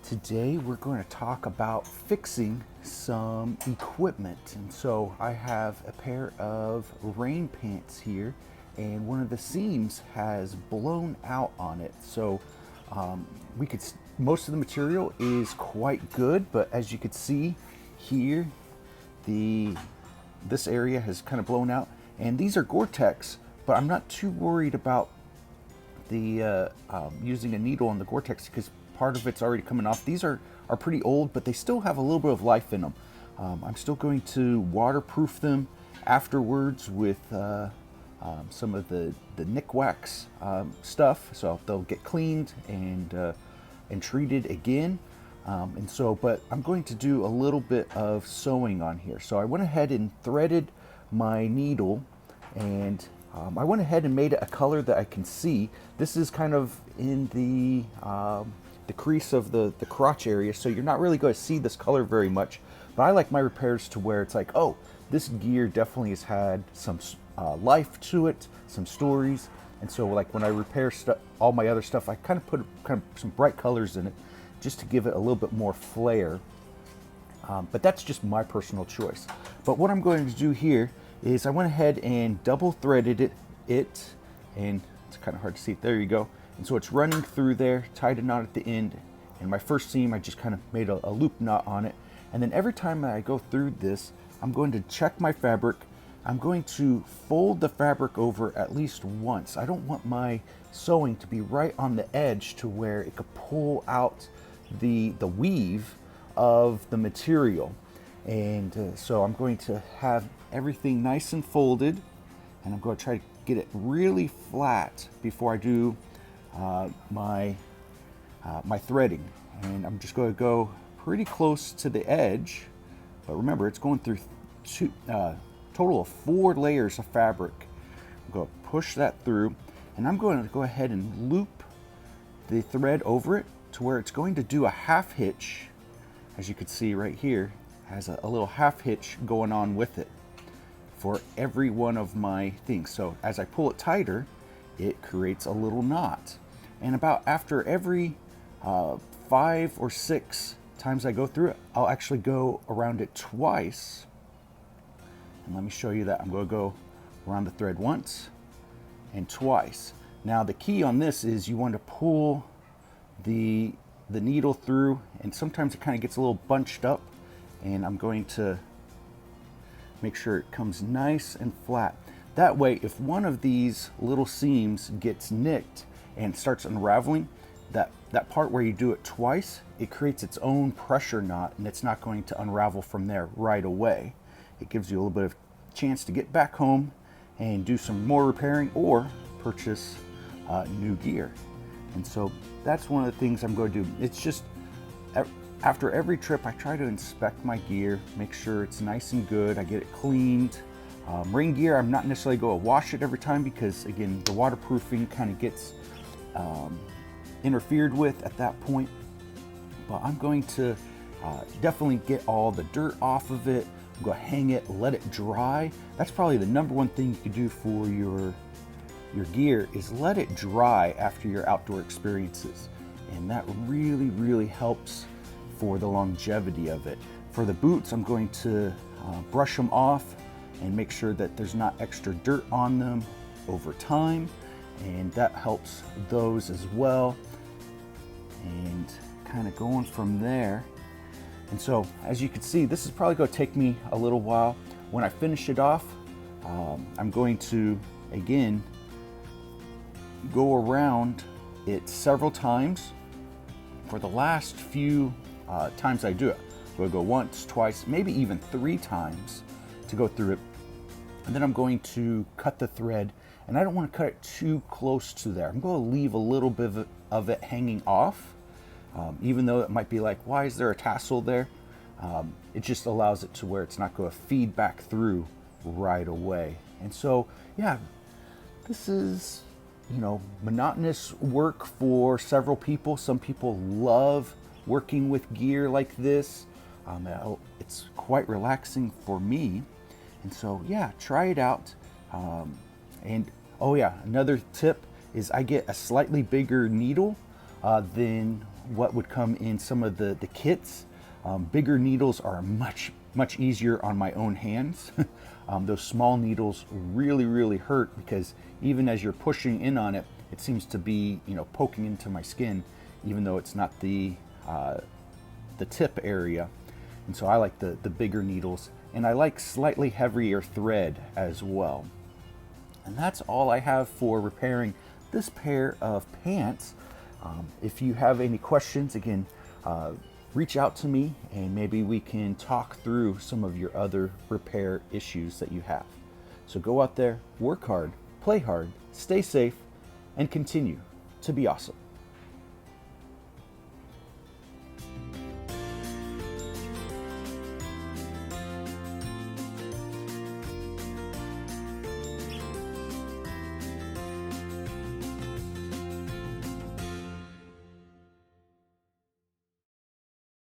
Today we're going to talk about fixing some equipment. And so I have a pair of rain pants here, and one of the seams has blown out on it. So we could most of the material is quite good, but as you could see here, this area has kind of blown out, and these are Gore-Tex, but I'm not too worried about the using a needle on the Gore-Tex because part of it's already coming off. These are pretty old, but they still have a little bit of life in them. I'm still going to waterproof them afterwards with some of the Nick Wax stuff, so they'll get cleaned and treated again. But I'm going to do a little bit of sewing on here. So I went ahead and threaded my needle, and I went ahead and made it a color that I can see. This is kind of in the crease of the crotch area, so you're not really going to see this color very much. But I like my repairs to where it's like, oh, this gear definitely has had some life to it, some stories. And so like when I repair all my other stuff, I kind of put some bright colors in it just to give it a little bit more flair. But that's just my personal choice. But what I'm going to do here is I went ahead and double threaded it, and it's kind of hard to see. There you go. And so it's running through there, tied a knot at the end. And my first seam, I just kind of made a loop knot on it. And then every time I go through this, I'm going to check my fabric. I'm going to fold the fabric over at least once. I don't want my sewing to be right on the edge to where it could pull out the weave of the material. And so I'm going to have everything nice and folded, and I'm going to try to get it really flat before I do my threading. And I'm just going to go pretty close to the edge, but remember it's going through total of 4 layers of fabric. I'm going to push that through, and I'm going to go ahead and loop the thread over it to where it's going to do a half hitch. As you can see right here, has a little half hitch going on with it for every one of my things. So as I pull it tighter, it creates a little knot. And about after every 5 or 6 times I go through it, I'll actually go around it twice. And let me show you that. I'm going to go around the thread once and twice. Now the key on this is you want to pull the needle through, and sometimes it kind of gets a little bunched up, and I'm going to make sure it comes nice and flat. That way, if one of these little seams gets nicked and starts unraveling, that part where you do it twice, it creates its own pressure knot, and it's not going to unravel from there right away. It gives you a little bit of chance to get back home and do some more repairing or purchase new gear. And so that's one of the things I'm going to do. It's just after every trip, I try to inspect my gear, make sure it's nice and good. I get it cleaned. Rain gear, I'm not necessarily going to wash it every time because, again, the waterproofing kind of gets interfered with at that point. But I'm going to definitely get all the dirt off of it. I'm going to hang it, let it dry. That's probably the number one thing you can do for your gear, is let it dry after your outdoor experiences. And that really, really helps for the longevity of it. For the boots, I'm going to brush them off and make sure that there's not extra dirt on them over time, and that helps those as well. And kind of going from there. And so as you can see, this is probably going to take me a little while. When I finish it off, I'm going to again go around it several times. For the last few times I do it, we'll go once, twice, maybe even 3 times to go through it. And then I'm going to cut the thread, and I don't want to cut it too close to there. I'm going to leave a little bit of it hanging off, even though it might be like, why is there a tassel there? It just allows it to where it's not going to feed back through right away. And so, yeah, this is, monotonous work for several people. Some people love working with gear like this. It's quite relaxing for me. And so, yeah, try it out. And oh yeah, another tip is I get a slightly bigger needle than what would come in some of the kits. Bigger needles are much easier on my own hands. Those small needles really hurt, because even as you're pushing in on it, it seems to be, poking into my skin, even though it's not the tip area. And so I like the bigger needles, and I like slightly heavier thread as well. And that's all I have for repairing this pair of pants. If you have any questions, again, reach out to me and maybe we can talk through some of your other repair issues that you have. So go out there, work hard, play hard, stay safe, and continue to be awesome.